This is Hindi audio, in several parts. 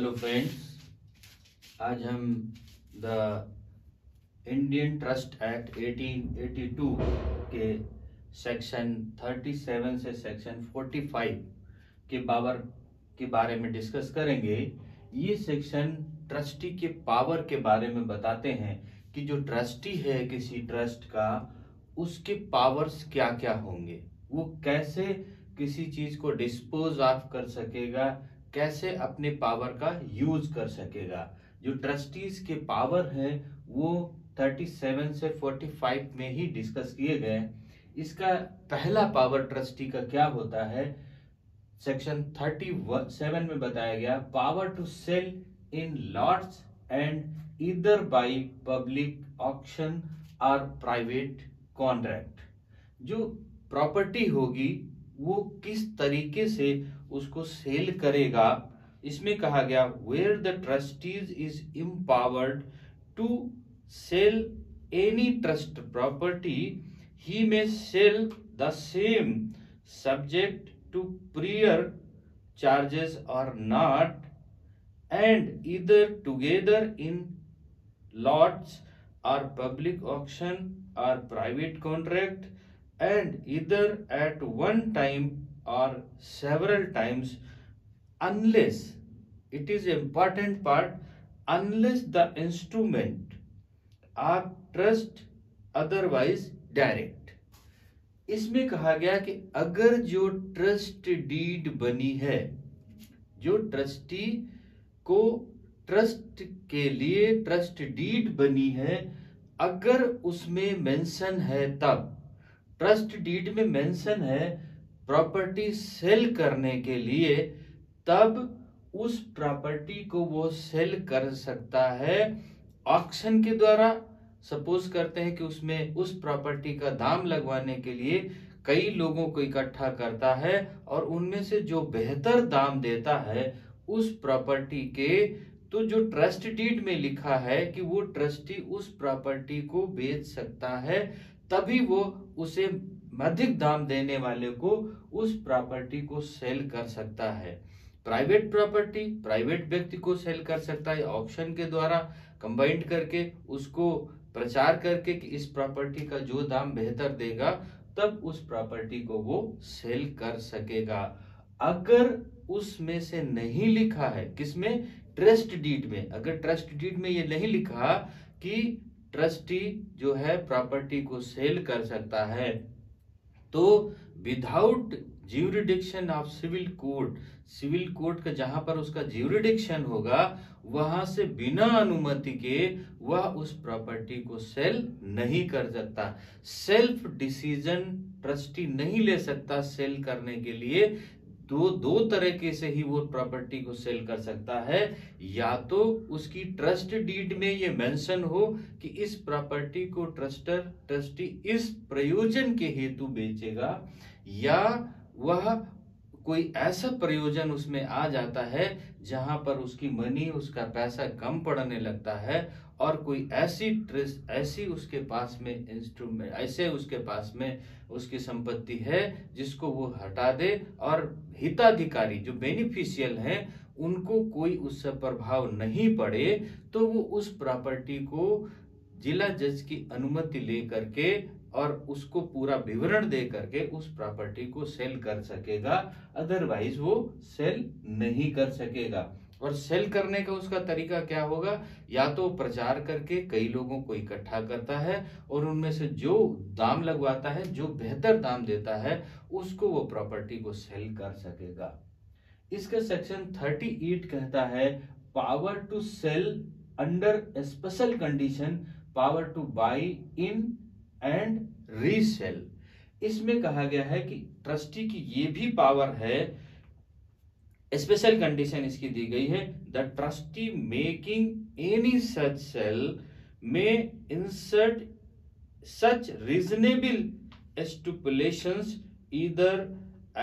हेलो फ्रेंड्स, आज हम द इंडियन ट्रस्ट एक्ट 1882 के सेक्शन 37 से सेक्शन 45 के बारे में डिस्कस करेंगे। ये सेक्शन ट्रस्टी के पावर के बारे में बताते हैं कि जो ट्रस्टी है किसी ट्रस्ट का, उसके पावर्स क्या क्या होंगे, वो कैसे किसी चीज को डिस्पोज ऑफ कर सकेगा, कैसे अपने पावर का यूज कर सकेगा। जो ट्रस्टीज के पावर हैं वो 37 से 45 में ही डिस्कस किए गए। इसका पहला पावर ट्रस्टी का क्या होता है, सेक्शन 37 में बताया गया, power to sell in lots and either by public auction और प्राइवेट कॉन्ट्रैक्ट। जो प्रॉपर्टी होगी वो किस तरीके से उसको सेल करेगा। इसमें कहा गया where the trustees is empowered to sell any trust property he may sell the same subject to prior charges or not, and either together in lots or public auction or private contract, and either at one time or several times, unless, it is important part, unless the instrument of trust otherwise direct। इसमें कहा गया कि अगर जो ट्रस्ट डीड बनी है, जो ट्रस्टी को ट्रस्ट के लिए ट्रस्ट डीड बनी है, अगर उसमें मेंशन है, तब ट्रस्ट डीड में मेंशन है प्रॉपर्टी सेल करने के लिए, तब उस प्रॉपर्टी को वो सेल कर सकता है ऑक्शन के द्वारा। सपोज करते हैं कि उसमें उस प्रॉपर्टी का दाम लगवाने के लिए कई लोगों को इकट्ठा करता है और उनमें से जो बेहतर दाम देता है उस प्रॉपर्टी के, तो जो ट्रस्ट डीड में लिखा है कि वो ट्रस्टी उस प्रॉपर्टी को बेच सकता है, तभी वो उसे अधिक दाम देने वाले को उस प्रॉपर्टी को सेल कर सकता है। प्राइवेट प्रॉपर्टी प्राइवेट व्यक्ति को सेल कर सकता है ऑक्शन के द्वारा, कंबाइंड करके उसको प्रचार करके कि इस प्रॉपर्टी का जो दाम बेहतर देगा तब उस प्रॉपर्टी को वो सेल कर सकेगा। अगर उसमें से नहीं लिखा है, किसमें, ट्रस्ट डीड में, अगर ट्रस्ट डीड में ये नहीं लिखा कि ट्रस्टी जो है प्रॉपर्टी को सेल कर सकता है, तो without jurisdiction of civil court का जहां पर उसका ज्यूरिडिक्शन होगा, वहां से बिना अनुमति के वह उस प्रॉपर्टी को सेल नहीं कर सकता। सेल्फ डिसीजन ट्रस्टी नहीं ले सकता सेल करने के लिए। दो तरीके से ही वो प्रॉपर्टी को सेल कर सकता है, या तो उसकी ट्रस्ट डीड में ये मेंशन हो कि इस प्रॉपर्टी को ट्रस्टी इस प्रयोजन के हेतु बेचेगा, या वह कोई ऐसा प्रयोजन उसमें आ जाता है जहां पर उसकी मनी, उसका पैसा कम पड़ने लगता है और कोई ऐसी उसके पास में इंस्ट्रूमेंट, ऐसे उसके पास में उसकी संपत्ति है जिसको वो हटा दे और हिताधिकारी जो बेनिफिशियल हैं उनको कोई उससे प्रभाव नहीं पड़े, तो वो उस प्रॉपर्टी को जिला जज की अनुमति ले करके और उसको पूरा विवरण दे करके उस प्रॉपर्टी को सेल कर सकेगा। अदरवाइज वो सेल नहीं कर सकेगा। और सेल करने का उसका तरीका क्या होगा, या तो प्रचार करके कई लोगों को इकट्ठा करता है और उनमें से जो दाम लगवाता है, जो बेहतर दाम देता है, उसको वो प्रॉपर्टी को सेल कर सकेगा। इसका सेक्शन 38 कहता है power to sell under special condition, power to buy in and resell. इसमें कहा गया है कि ट्रस्टी की ये भी पावर है, स्पेशल कंडीशन इसकी दी गई है, the trustee making any such sale में insert such reasonable stipulations either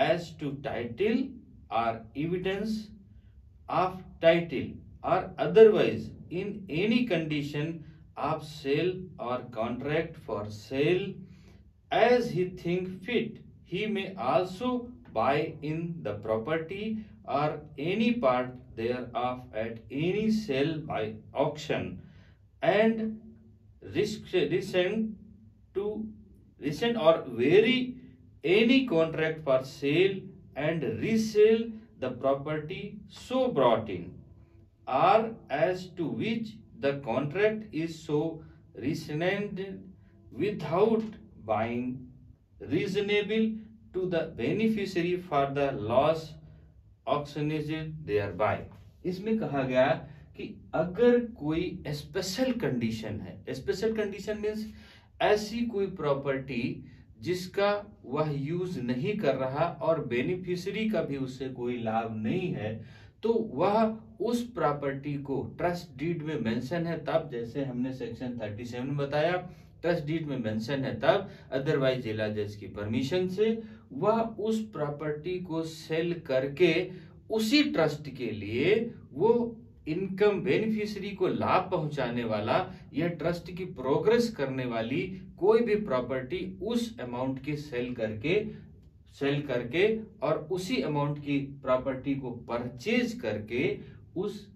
as to title और एविडेंस ऑफ टाइटल और otherwise in any condition of sale or contract for sale as he think fit. He may also buy in the property or any part thereof at any sale by auction, and rescind or vary any contract for sale and resell the property so brought in, or as to which the contract is so rescinded without buying reasonable to the beneficiary for the loss auctioned thereby। इसमें कहा गया कि अगर कोई स्पेशल कंडीशन है, स्पेशल कंडीशन मीन्स ऐसी कोई प्रॉपर्टी जिसका वह यूज नहीं कर रहा और बेनिफिशियरी का भी उससे कोई लाभ नहीं है, तो वह उस प्रॉपर्टी को ट्रस्ट डीड में मेंशन है तब, जैसे हमने सेक्शन 37 में बताया, ट्रस्ट डीड में मेंशन है तब, अदरवाइज जिला जज की परमिशन से वह उस प्रॉपर्टी को सेल करके उसी ट्रस्ट के लिए वो इनकम बेनिफिशियरी को लाभ पहुंचाने वाला या ट्रस्ट की प्रोग्रेस करने वाली कोई भी प्रॉपर्टी उस अमाउंट की सेल करके और उसी अमाउंट की प्रॉपर्टी को परचेज करके उस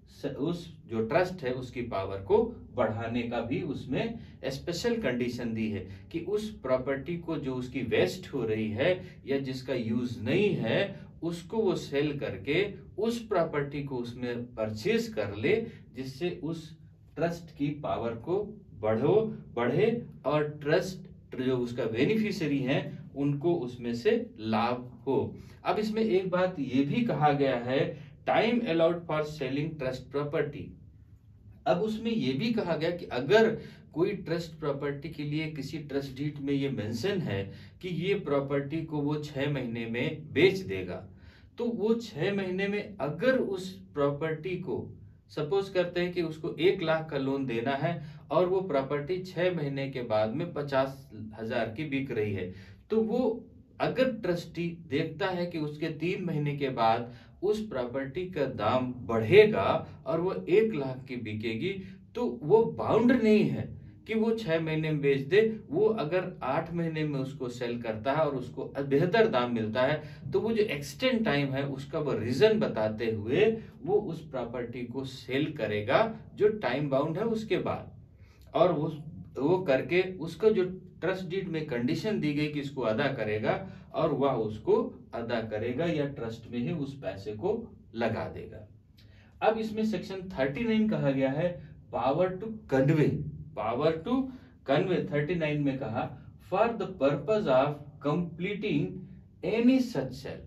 जो ट्रस्ट है उसकी पावर को बढ़ाने का भी उसमें स्पेशल कंडीशन दी है कि उस प्रॉपर्टी को जो उसकी वेस्ट हो रही है या जिसका यूज नहीं है उसको वो सेल करके उस प्रॉपर्टी को उसमें परचेज कर ले, जिससे उस ट्रस्ट की पावर को बढ़े और ट्रस्ट जो उसका बेनिफिशियरी है उनको उसमें से लाभ हो। अब इसमें एक बात ये भी कहा गया है, time allowed for selling trust property. अब उसमें यह भी कहा गया कि अगर कोई ट्रस्ट प्रॉपर्टी के लिए किसी ट्रस्ट डीड में ये मेंशन है कि ये प्रॉपर्टी को वो 6 महीने में बेच देगा, तो वो 6 महीने में अगर उस प्रॉपर्टी को सपोज करते हैं कि उसको 1 लाख का लोन देना है और वो प्रॉपर्टी 6 महीने के बाद में 50,000 की बिक रही है, तो वो अगर ट्रस्टी देखता है कि उसके 3 महीने के बाद उस प्रॉपर्टी का दाम बढ़ेगा और वो 1 लाख की बिकेगी, तो वो बाउंड नहीं है कि वो 6 महीने में बेच दे। वो अगर 8 महीने में उसको सेल करता है और उसको बेहतर दाम मिलता है, तो वो जो एक्सटेंड टाइम है उसका वो रीजन बताते हुए वो उस प्रॉपर्टी को सेल करेगा जो टाइम बाउंड है उसके बाद, और वो करके उसको जो ट्रस्ट डीड में कंडीशन दी गई कि इसको अदा करेगा और वह उसको अदा करेगा या ट्रस्ट में ही उस पैसे को लगा देगा। अब इसमें सेक्शन 39 कहा गया है पावर टू कन्वे। 39 में कहा for the purpose of completing any such sale,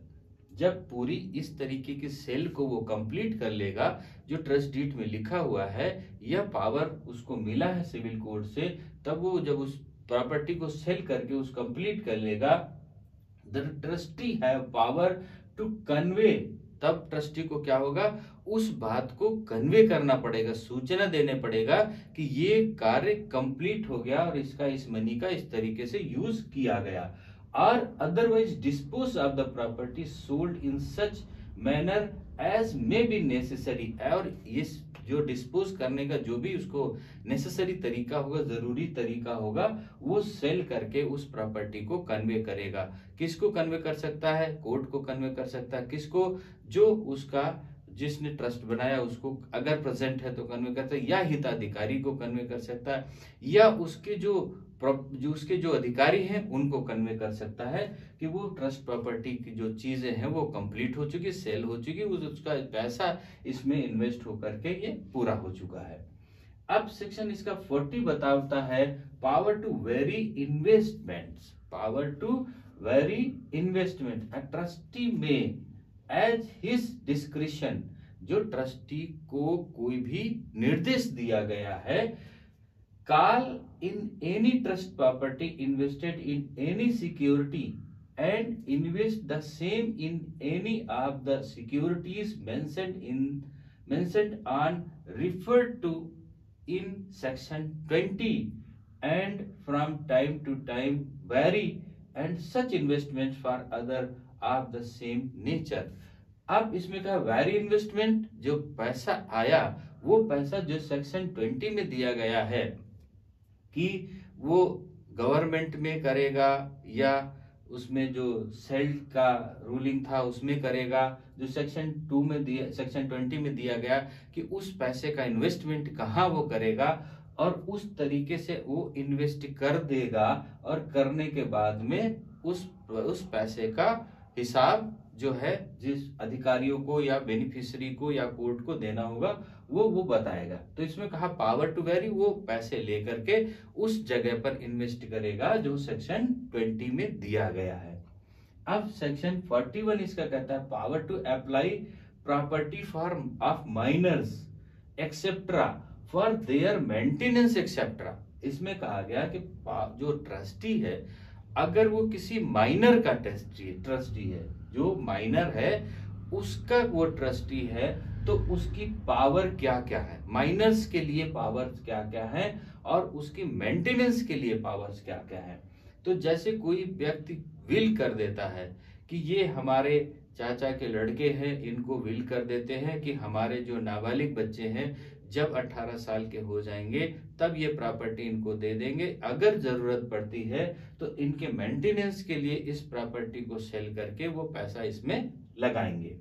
जब पूरी इस तरीके की सेल को वो कंप्लीट कर लेगा जो ट्रस्ट डीड में लिखा हुआ है, यह पावर उसको मिला है सिविल कोड से, तब वो जब उस प्रॉपर्टी को सेल करके उस कंप्लीट कर लेगा, the trustee have power to convey, तब ट्रस्टी को क्या होगा, उस बात को कन्वे करना पड़ेगा, सूचना देने पड़ेगा कि ये कार्य कंप्लीट हो गया और इसका इस मनी का इस तरीके से यूज किया गया, or otherwise dispose of the property sold in such manner as may be necessary, और इस जो डिस्पोज करने का जो भी उसको नेसेसरी तरीका होगा, जरूरी तरीका होगा, वो सेल करके उस प्रॉपर्टी को कन्वे करेगा। किसको कन्वे कर सकता है, कोर्ट को कन्वे कर सकता है, किसको, जो उसका जिसने ट्रस्ट बनाया उसको अगर प्रेजेंट है तो कन्वे करता है, या हिताधिकारी को कन्वे कर सकता है, या उसके उसके जो अधिकारी हैं उनको कन्वे कर सकता है कि वो ट्रस्ट प्रॉपर्टी की जो चीजें हैं वो कंप्लीट हो चुकी, सेल हो चुकी, उसका पैसा इसमें इन्वेस्ट होकर के ये पूरा हो चुका है। अब सेक्शन इसका 40 बताता है power to vary investments. Power to vary investment, a trustee may as his discretion, जो ट्रस्टी को कोई भी निर्देश दिया गया है, call in any trust property invested in any security and invest the same in any of the securities mentioned on referred to in section 20, and from time to time vary and such investments for other of the same nature। अब इसमें कहा वेरी इन्वेस्टमेंट, जो पैसा आया वो पैसा जो सेक्शन 20 में दिया गया है कि वो गवर्नमेंट में करेगा या उसमें जो सेल का रूलिंग था उसमें करेगा, जो सेक्शन 2 में दिया, सेक्शन 20 में दिया गया कि उस पैसे का इन्वेस्टमेंट कहाँ वो करेगा, और उस तरीके से वो इन्वेस्ट कर देगा, और करने के बाद में उस पैसे का हिसाब जो है जिस अधिकारियों को या बेनिफिशियरी को या कोर्ट को देना होगा वो बताएगा। तो इसमें कहा पावर टू वेरी, वो पैसे लेकर के उस जगह पर इन्वेस्ट करेगा जो सेक्शन 20 में दिया गया है। अब सेक्शन 41 इसका कहता है power to apply property for of minors etcetera for their maintenance etcetera. इसमें कहा गया कि जो ट्रस्टी है, अगर वो किसी माइनर का ट्रस्टी है, जो माइनर है उसका वो ट्रस्टी है, तो उसकी पावर क्या क्या है, माइनर्स के लिए पावर्स क्या क्या है, और उसकी मेंटेनेंस के लिए पावर्स क्या क्या है। तो जैसे कोई व्यक्ति विल कर देता है कि ये हमारे चाचा के लड़के हैं, इनको विल कर देते हैं कि हमारे जो नाबालिग बच्चे हैं जब 18 साल के हो जाएंगे तब ये प्रॉपर्टी इनको दे देंगे, अगर जरूरत पड़ती है तो इनके मेंटेनेंस के लिए इस प्रॉपर्टी को सेल करके वो पैसा इसमें लगाएंगे।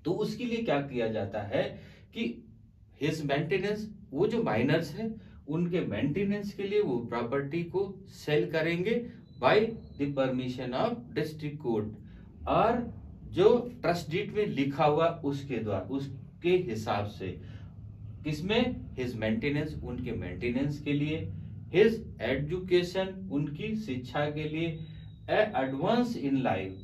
तो उसके लिए क्या किया जाता है कि हिज मेंटेनेंस, वो जो माइनर्स हैं उनके मेंटेनेंस के लिए वो प्रॉपर्टी को सेल करेंगे by the permission of district court, और जो ट्रस्ट डीड में लिखा हुआ उसके द्वारा, उसके हिसाब से, किसमें, हिज मेंटेनेंस, उनके मेंटेनेंस के लिए, हिज एजुकेशन, उनकी शिक्षा के लिए, advance in life,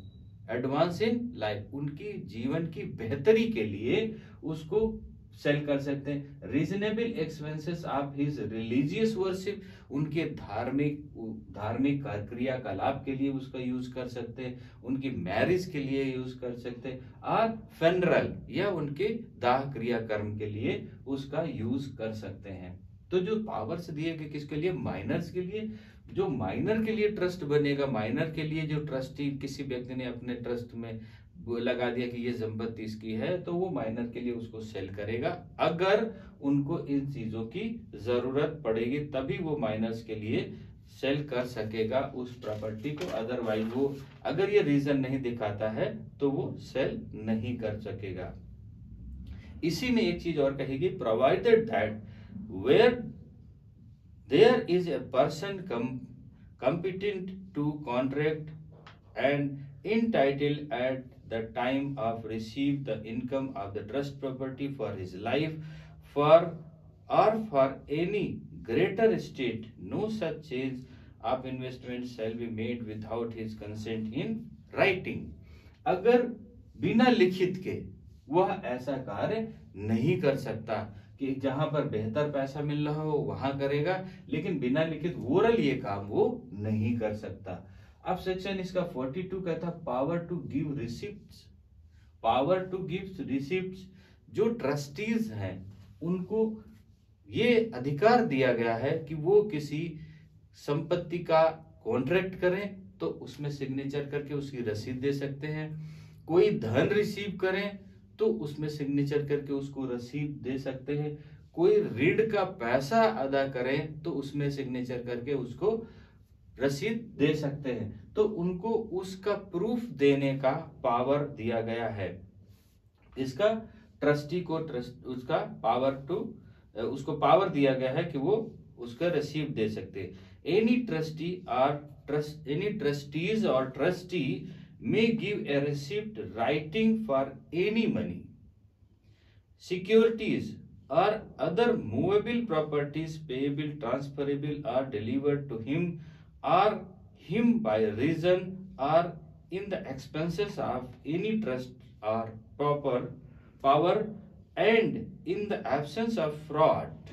advance in life, उनकी जीवन की बेहतरी के लिए उसको सेल कर सकते हैं। Reasonable expenses of his religious worship, उनके धार्मिक क्रियाकलाप के लिए उसका यूज कर सकते हैं, उनकी मैरिज के लिए यूज कर सकते हैं, और फेनरल या उनके दाह क्रियाकर्म के लिए उसका यूज कर सकते हैं। तो जो पावर्स दिए गए किसके लिए, माइनर्स के लिए। जो माइनर के लिए ट्रस्ट बनेगा, माइनर के लिए जो ट्रस्टी, किसी व्यक्ति ने अपने ट्रस्ट में लगा दिया कि ये संपत्ति इसकी है, तो वो माइनर के लिए उसको सेल करेगा, अगर उनको इन चीजों की जरूरत पड़ेगी तभी वो माइनर्स के लिए सेल कर सकेगा उस प्रॉपर्टी को, अदरवाइज वो अगर ये रीजन नहीं दिखाता है तो वो सेल नहीं कर सकेगा। इसी में एक चीज और कहेगी, provided that where there is a person competent to contract and entitled at the time of receive the income of the trust property for his life for any greater estate, no such change of investment shall be made without his consent in writing। अगर बिना लिखित के वह ऐसा कार्य नहीं कर सकता कि जहां पर बेहतर पैसा मिल रहा हो वहां करेगा, लेकिन बिना लिखित ओरल ये काम वो नहीं कर सकता। अब सेक्शन इसका 42 कहता power to give receipts, power to give receipts. जो ट्रस्टीज हैं उनको ये अधिकार दिया गया है कि वो किसी संपत्ति का कॉन्ट्रैक्ट करें तो उसमें सिग्नेचर करके उसकी रसीद दे सकते हैं, कोई धन रिसीव करें तो उसमें सिग्नेचर करके उसको रसीद दे सकते हैं, कोई ऋण का पैसा अदा करें तो उसमें सिग्नेचर करके उसको रसीद दे सकते हैं। तो उनको उसका प्रूफ देने का पावर दिया गया है। इसका ट्रस्टी को उसका उसको पावर दिया गया है कि वो उसका रसीद दे सकते हैं। एनी ट्रस्टीज और trustee may give a receipt writing for any money, securities or other movable properties payable, transferable or delivered to him or him by reason or in the expenses of any trust or power and in the absence of fraud,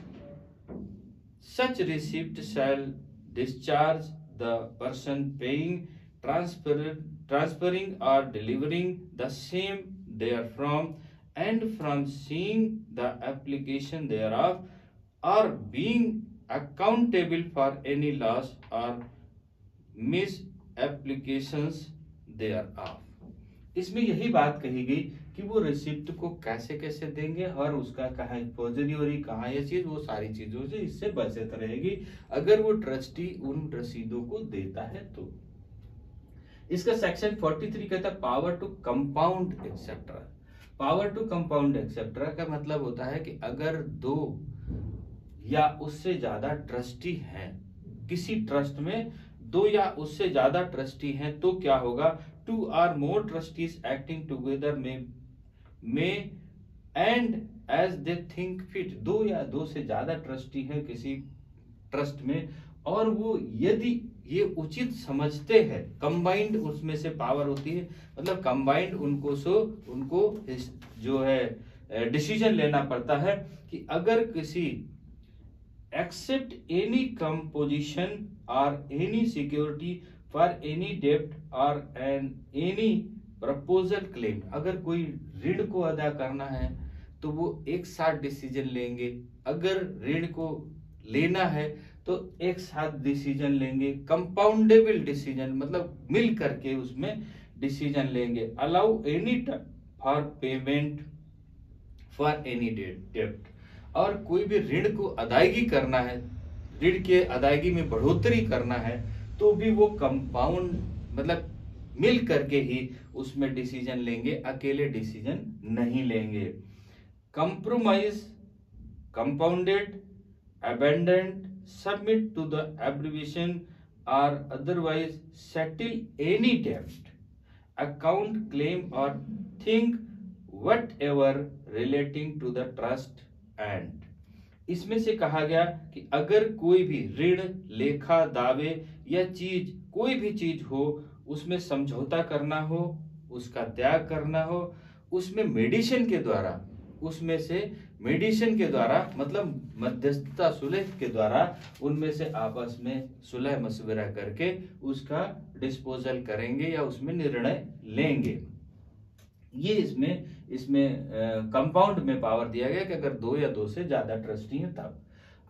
such receipt shall discharge the person paying, transferring or delivering the same therefrom, and from seeing the application thereof, or being accountable for any loss or misapplications thereof। इसमें यही बात कही गई कि वो रिसिप्ट को कैसे कैसे देंगे और उसका कहाँ फौजरी हो रही, कहाँ ये चीज, वो सारी चीजों से इससे बचत रहेगी अगर वो ट्रस्टी उन रसीदों को देता है तो। इसका सेक्शन 43 कहता है power to compound etcetera. Power to compound etcetera का मतलब होता है कि अगर दो या उससे ज्यादा ट्रस्टी हैं, किसी ट्रस्ट में दो या उससे ज्यादा ट्रस्टी हैं, तो क्या होगा, two or more trustees acting together में and as they think fit. दो या दो से ज्यादा ट्रस्टी हैं किसी ट्रस्ट में, और वो यदि ये उचित समझते हैं, कंबाइंड उसमें से पावर होती है, मतलब कंबाइंड उनको जो है डिसीजन लेना पड़ता है कि अगर किसी एक्सेप्ट एनी कंपोजिशन और एनी सिक्योरिटी फॉर एनी डेब्ट और एनी प्रपोजल क्लेम, अगर कोई ऋण को अदा करना है तो वो एक साथ डिसीजन लेंगे, अगर ऋण को लेना है तो एक साथ डिसीजन लेंगे, कंपाउंडेबल डिसीजन मतलब मिल करके उसमें डिसीजन लेंगे। Allow any for payment for any डेब्ट, और कोई भी ऋण को अदायगी करना है, ऋण के अदायगी में बढ़ोतरी करना है, तो भी वो कंपाउंड मतलब मिल करके ही उसमें डिसीजन लेंगे, अकेले डिसीजन नहीं लेंगे। Compromise, compounded, abandon, submit to the abbreviation or otherwise settle any debt, account, claim or thing whatever relating to the trust and। इसमें से कहा गया कि अगर कोई भी ऋण, लेखा, दावे या चीज, कोई भी चीज हो, उसमें समझौता करना हो, उसका त्याग करना हो, उसमें मेडिशन के द्वारा, उसमें से मेडिशन के द्वारा मतलब मध्यस्थता सुलह के द्वारा उनमें से आपस में सुलह मशविरा करके उसका डिस्पोजल करेंगे या उसमें निर्णय लेंगे। ये इसमें कंपाउंड में पावर दिया गया कि अगर दो या दो से ज्यादा ट्रस्टी हैं तब।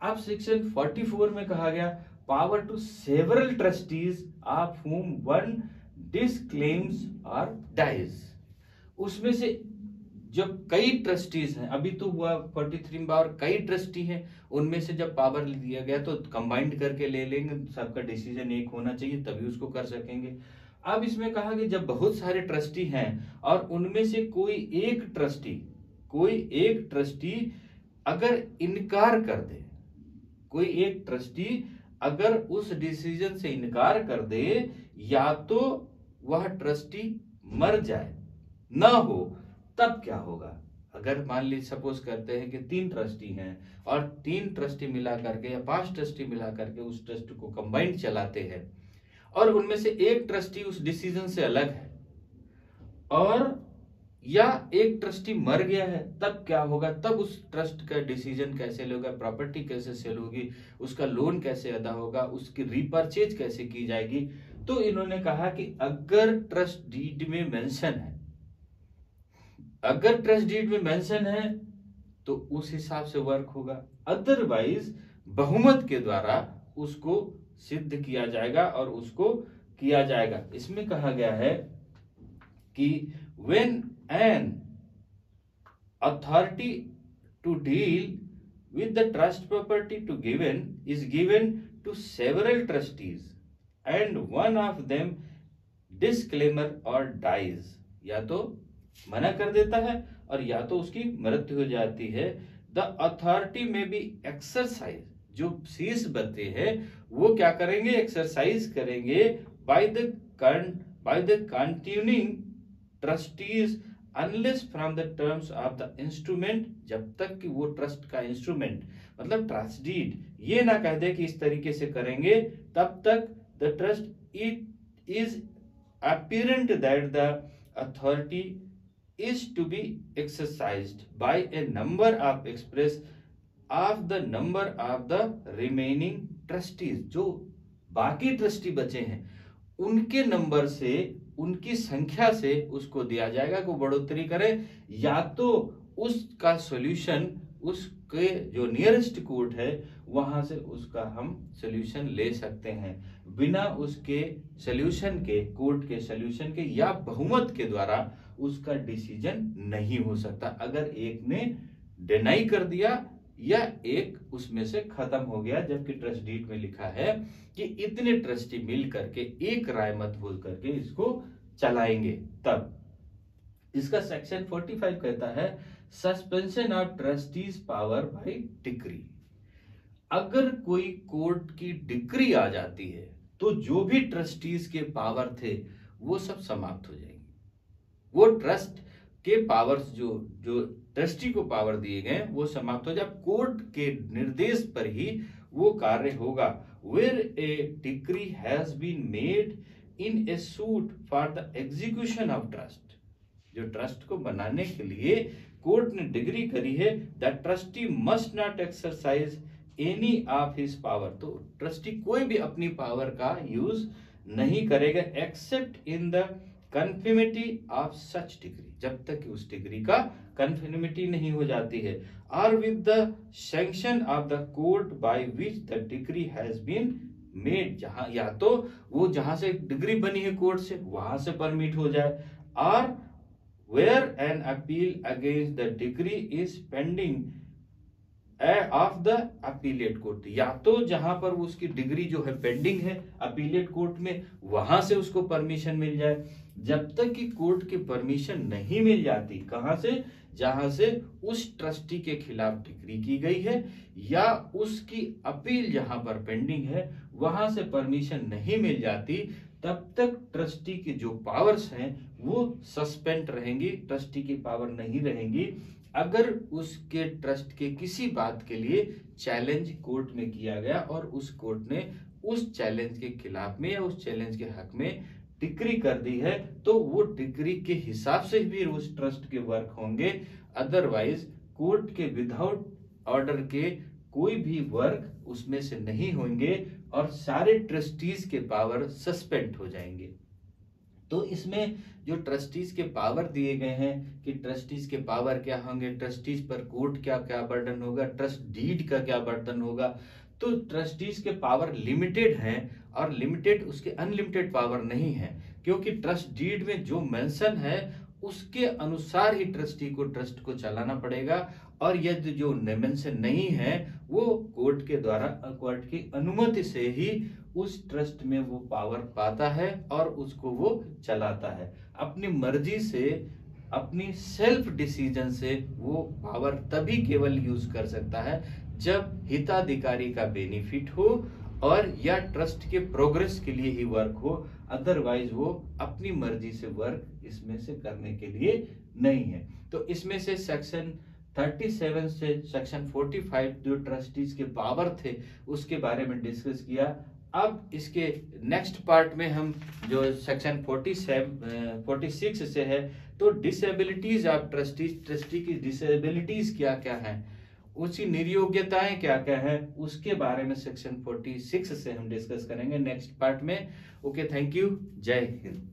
अब सेक्शन 44 में कहा गया power to several trustees of whom one disclaims और डाइज। उसमें से जब कई ट्रस्टीज हैं, अभी तो हुआ 43 में और कई ट्रस्टी हैं, उनमें से जब पावर दिया गया तो कंबाइंड करके ले लेंगे, सबका डिसीजन एक होना चाहिए तभी उसको कर सकेंगे। अब इसमें कहा कि जब बहुत सारे ट्रस्टी हैं और उनमें से कोई एक ट्रस्टी अगर इनकार कर दे, कोई एक ट्रस्टी अगर उस डिसीजन से इनकार कर दे, या तो वह ट्रस्टी मर जाए, ना हो, तब क्या होगा। अगर मान लीजिए सपोज करते हैं कि 3 ट्रस्टी हैं और 3 ट्रस्टी मिला करके या 5 ट्रस्टी मिला करके उस ट्रस्ट को कंबाइंड चलाते हैं और उनमें से एक ट्रस्टी उस डिसीजन से अलग है, और या एक ट्रस्टी मर गया है, तब क्या होगा, तब उस ट्रस्ट का डिसीजन कैसे होगा, प्रॉपर्टी कैसे सेल होगी, उसका लोन कैसे अदा होगा, उसकी रीपर्चेज कैसे की जाएगी। तो इन्होंने कहा कि अगर ट्रस्ट डीड में मेंशन है, अगर ट्रस्ट डीड में मेंशन है तो उस हिसाब से वर्क होगा, अदरवाइज बहुमत के द्वारा उसको सिद्ध किया जाएगा और उसको किया जाएगा। इसमें कहा गया है कि when an authority to deal with the trust property to given to several trustees and one of them disclaimer or dies, या तो मना कर देता है और या तो उसकी मृत्यु हो जाती है, द अथॉरिटी में बी एक्सरसाइज, जो शीर्ष बते हैं वो क्या करेंगे, एक्सरसाइज करेंगे by the continuing trustees unless from the terms of the instrument, जब तक कि वो ट्रस्ट का इंस्ट्रूमेंट मतलब ट्रस्ट डीड ये ना कह दे कि इस तरीके से करेंगे, तब तक the trust it is apparent that the authority is to be exercised by a number of express of the number of the remaining trustees, जो बाकी ट्रस्टी बचे हैं उनके नंबर से, उनकी संख्या से उसको दिया जाएगा को बढ़ोतरी करे, या तो उसका सॉल्यूशन उसके जो नियरेस्ट कोर्ट है वहां से उसका हम सॉल्यूशन ले सकते हैं, बिना उसके सॉल्यूशन के, कोर्ट के सॉल्यूशन के या बहुमत के द्वारा उसका डिसीजन नहीं हो सकता। अगर एक ने डिनाई कर दिया या एक उसमें से खत्म हो गया, जबकि ट्रस्ट डीड में लिखा है कि इतने ट्रस्टी मिल करके एक राय मत बोल करके इसको चलाएंगे। तब इसका सेक्शन 45 कहता है suspension of trustees power bye decree. अगर कोई कोर्ट की डिक्री आ जाती है तो जो भी ट्रस्टीज के पावर थे वो सब समाप्त हो जाएंगे। वो ट्रस्ट के पावर्स जो जो ट्रस्टी को पावर दिए गए वो समाप्त हो जाए, कोर्ट के निर्देश पर ही वो कार्य होगा। Where a decree has been made in a suit for the execution of trust, जो ट्रस्ट को बनाने के लिए कोर्ट ने डिग्री करी है, the trustee must not exercise any of his power, तो ट्रस्टी कोई भी अपनी पावर का यूज नहीं करेगा except in the conformity of such decree, जब तक कि उस डिग्री का कन्फर्मिटी नहीं हो जाती है, और with the sanction of the court by which the decree has been made, जहां या तो वो जहां से डिग्री बनी है कोर्ट से वहां से परमिट हो जाए, और where an appeal against the decree is pending of the appellate court, या तो जहां पर उसकी डिग्री जो है पेंडिंग है अपीलेट कोर्ट में वहां से उसको परमिशन मिल जाए। जब तक कि कोर्ट की परमिशन नहीं मिल जाती, कहां से, जहां से उस ट्रस्टी के खिलाफ डिग्री की गई है या उसकी अपील जहां पर पेंडिंग है वहां से परमिशन नहीं मिल जाती, तब तक ट्रस्टी की जो पावर्स हैं वो सस्पेंड रहेंगी, ट्रस्टी की पावर नहीं रहेंगी। अगर उसके ट्रस्ट के किसी बात के लिए चैलेंज कोर्ट में किया गया और उस कोर्ट ने उस चैलेंज के खिलाफ में या उस चैलेंज के हक में डिक्री कर दी है, तो वो डिक्री के हिसाब से भी उस ट्रस्ट के वर्क होंगे, अदरवाइज कोर्ट के विदाउट ऑर्डर के कोई भी वर्क उसमें से नहीं होंगे और सारे ट्रस्टीज के पावर सस्पेंड हो जाएंगे। तो इसमें जो ट्रस्टीज के पावर दिए गए हैं कि ट्रस्टीज के पावर क्या होंगे, ट्रस्टीज पर कोर्ट क्या क्या बर्डन होगा, ट्रस्ट डीड का क्या बर्डन होगा, तो ट्रस्टीज के पावर लिमिटेड हैं और लिमिटेड उसके अनलिमिटेड पावर नहीं है, क्योंकि ट्रस्ट डीड में जो मेंशन है उसके अनुसार ही ट्रस्टी को ट्रस्ट को चलाना पड़ेगा, और यदि जो मेंशन नहीं है वो कोर्ट के द्वारा कोर्ट की अनुमति से ही उस ट्रस्ट में वो पावर पाता है और उसको वो चलाता है। अपनी मर्जी से अपनी सेल्फ डिसीजन से वो पावर तभी केवल यूज कर सकता है जब हिताधिकारी का बेनिफिट हो और या ट्रस्ट के प्रोग्रेस के लिए ही वर्क हो, अदरवाइज वो अपनी मर्जी से वर्क इसमें से करने के लिए नहीं है। तो इसमें से सेक्शन 37 से सेक्शन 45 जो ट्रस्टीज के पावर थे उसके बारे में डिस्कस किया। अब इसके नेक्स्ट पार्ट में हम जो सेक्शन 46 से है, तो डिसेबिलिटीज ऑफ ट्रस्टीज, ट्रस्टी की डिसेबिलिटीज क्या क्या हैं, उसकी निर्योग्यताएं क्या क्या है, उसके बारे में सेक्शन 46 से हम डिस्कस करेंगे नेक्स्ट पार्ट में। ओके, थैंक यू, जय हिंद।